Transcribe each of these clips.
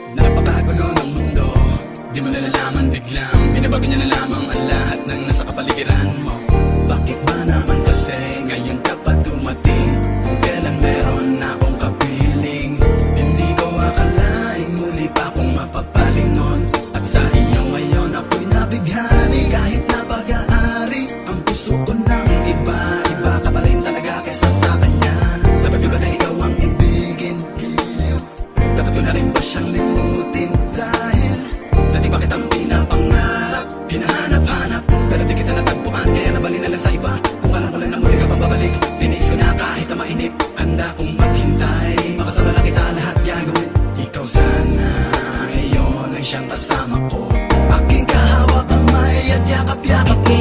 Napakagulo ng mundo, di mo nalalaman biglang binabago niya na lamang ang lahat ng nasa kapaligiran mo. Bakit ba naman kasi ngayon ka pa dumating? Kung kailan meron na akong kapiling, hindi ko akalaing muli pa akong mapapalingon. At sa iyong ngayon ako'y nabighani. Kahit na pag-aari ang puso ko ng iba, iba ka pa rin talaga kesa sa kanya. Dapat ko ba na ikaw ang ibigin? Dapat ko na rin ba siyang limutin? Dahil dati bakit ang pinapangarap, hinahanap-hanap, pero di kita natagpuan, kaya nabali na lang sa iba. Kung alam ko lang na muli ka pang babalik, diniis ko na kahit na mainip, handa kong maghintay. Makasama lang kita lahat gagawin. Ikaw sana ngayon ay siyang kasama ko, aking kahawak kamay at yakap-yakap ko.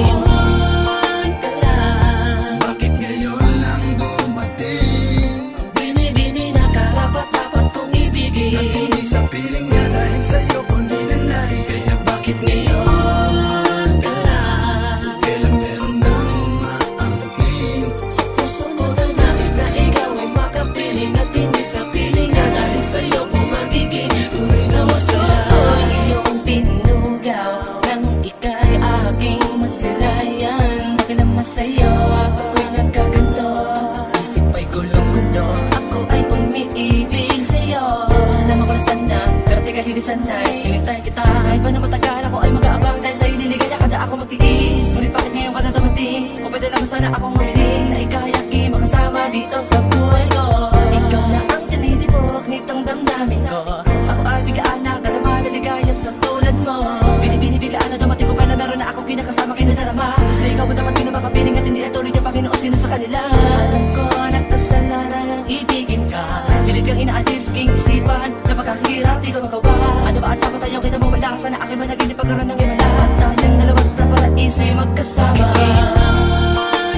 Bakit ngayon lang dumating? Bini-bini na karapat-dapat kong ibigin, At hindi sa piling niya dahil sa'yo ko di nanais. Kaya bakit ngayon ka lang? Kailan meron nang maangking sa puso mo na nais na ikaw ay makapiling, at hindi sa piling na dahil sa'yo kung magiging tunay na masaya. Ang iyong pinugaw nang ika'y aking masilayan. Nakalama sa'yo, ako'y nagkaganto, isip ay gulong-gulo, ako ay umiibig sa'yo. Alam ako na sana, pero teka hindi sanay, hinintay kita kahit pa na matagal. Ako ay mag-aabang dahil sa'yo niligaya kada ako magtiis. Ngunit bakit ngayon ka na dumating? O pwede naman sana akong humiling na ika'y aking makasama dito sa buhay ko. Ikaw na ang tinitibok nitong damdamin ko, ako ay biglaan na kadama na ligaya sa tulad mo. Binibini biglaan na dumating ko pa na meron na ako kinakasama kinadarama, na ikaw mo naman pinamakapiling at hindi na tuloy niya Panginoon sino sa kanila. Alam ko nagkasalanan ang ibigin ka, pilit kang inaalis king isipan, napakahirap di ko magawa. Ano ba at dapat ayaw kita mo wala, sana aking managinip pagkaroon ng imala, at tayong dalawa sa paraiso'y magkasama.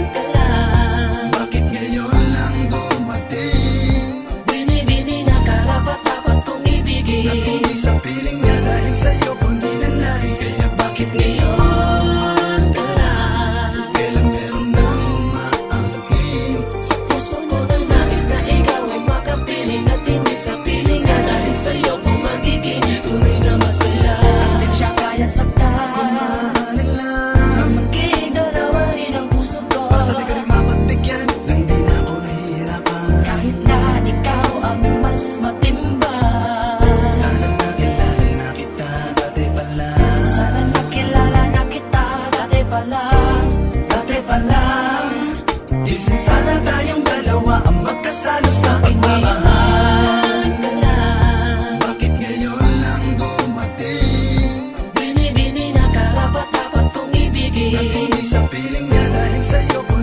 Ka lang, bakit ngayon lang dumating? bini-bini na karapat-dapat kong ibigin, At hindi sa piling niya dahil sa'yo ko di nanais. Kaya bakit ngayon ka lang? Kailan meron nang maangking sa puso mo na nais na ikaw ay makapiling, at hindi sa piling na dahil sa'yo kung magiging tunay na masaya. Kasi di ko siya kaya saktan, mahalin lang. magiging dalawahin ang puso ko, Sabi ko rin mapagbigyan nang di na ako nahihirapan. kahit na ikaw ang mas matibay. Sana nakilala na kita dati pa lang. Sana nakilala na kita dati pa lang. Dati pa lang. Isip sana tayong dalawa ang magkasalo sa pagmamahal. Ka lang, Bakit ngayon lang dumating? bini-bini na karapat-dapat kong ibigin, At hindi sa piling niya dahil sa'yo ko